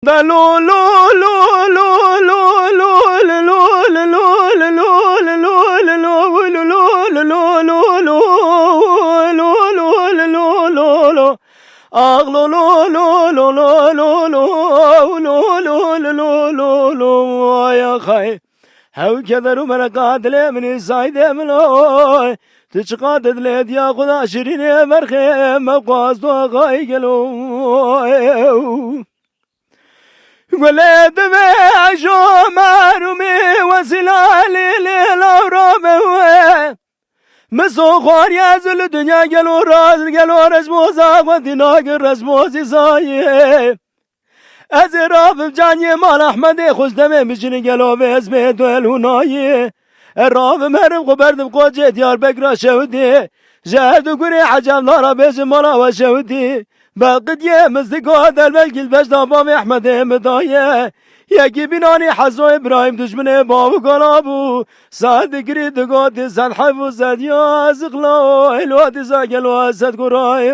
دلو لو لو لو لو لو لو لو أغلو لو لو لو لو لو لو لو لو لو لو يا خي هاو كذا من قاتل من السايد ملوي تشقادد ليد يا خدا شيرين مرخم مقاصد غايقلو ولد بعشو مارمي وسلالي للأورام مسوخوار يازل الدنيا قالوا رزموزا وديناق الرزموزي زايه ازراف بجاني مال احمد خوش دمي مجني قالوا باسمي دول هنايه الراف مرم قبرد بقوجي ديار بقرا شودي جهد قري عجام نارا بيج مالا وشودي بقد يمزدقوا دل بلقي البش دابام احمد مدايه یکی بینانی حزو ابراهیم دشمن بابو قلابو ساد گرید گود زد حفو زد یا زغلا الواد زاگلو زد قرای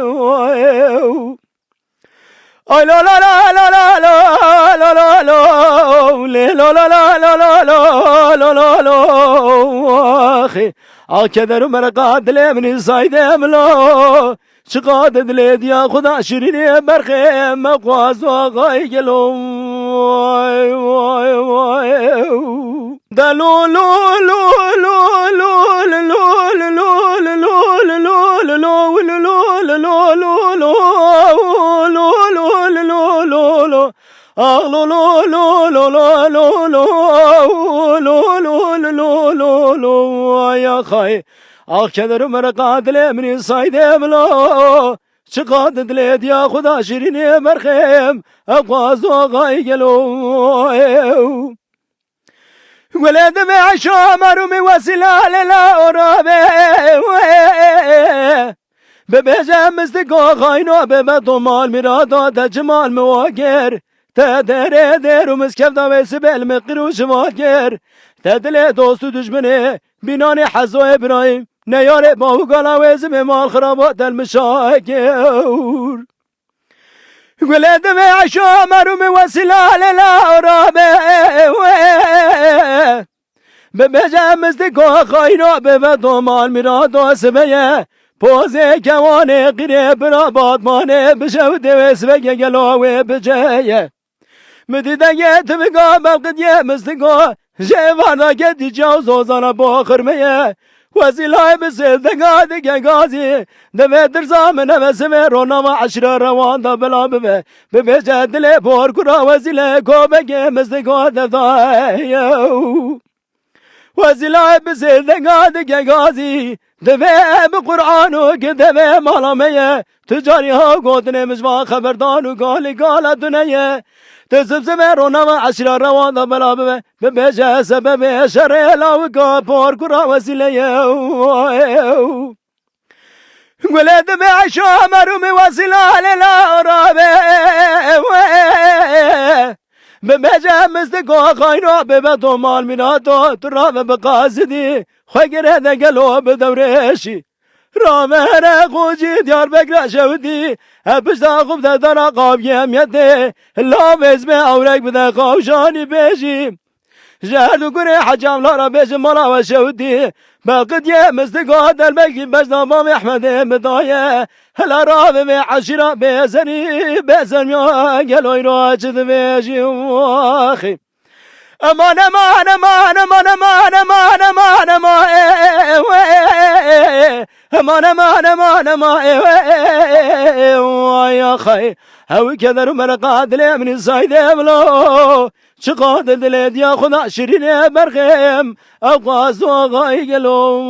آی لا لا لا لا لا لا لا لا لا لا لا لا لا لا لا اخي آکدر مرقاد من سایدم لا چقدر دلید یا خدا شیرینی برخه مقواز و آقای گلو وای وای وای دلو لو لو لو لو لو لو لو أغلو لو لو لو لو لو لو لو لو لو لو يا خي آخر مرقاد من سايدم لا چقدر دلید یا خدا شیرینی مرخم اقواز و غایگلو ولد معشا مرومی وسیلال لارابه ببجم مستقا خاینو ببدو مال میرادا دا جمال مواگر تدره درو مسکف دا ویسبل مقروش مواگر تدل دوستو دشمنه بینان حزو ابراهیم نیاره باو گالا ویزم مال خرابات المشاکر ولد معشا مروم وسیلال لارابه ببجم مستقا خاینو ببدو مال میرادا سبیه پوزه کوانه قیره براباد مانه بشوده ویسبگه گلاوه بجه مدیده تبقا بقدیه مستقا جوانا گدی جاوز وزانا باخرمه وزیلای بسیدگا دیگه گازی دمه در زامنه بسمه رونما عشر روان دا بلا ببه ببه جدل بار کرا وزیله کو بگه مستقا دفایو وزیلای بسیدگا دیگه گازی دمه بقرآنو که دمه مالامه تجاری ها گودنه مجمع خبردانو گالی گالا دنیه تزبزم رونما عشر روان دا بلا ببه ببه سبب شر لاوکا پار کرا وسیله ولد بعشا مروم وسیله لارابه ببه مستقا خاینو ببه تو مال میناتو ترابه بقاسدی خواه گره دگلو بدورشی رامه خوشی دیار بکر شودی هپش دا خوب دا دارا قاب یمیده لا بزم اورک بده خوشانی بشیم جهد و گره حجام لارا بشم مالا و شودی بقد یه مستقا دل بلگی بجنا بام احمد مدایه هلا رابه به عشیرا بزنی بزن یا گلوی را چد بشیم آخی امان امان امان امان امان امان امان امان امان امان امان امان يا خي هاوي كذا مرقاد لي من السايد ملو چقدر دلید یا خدا شیرین برخم اقواز و غایگلو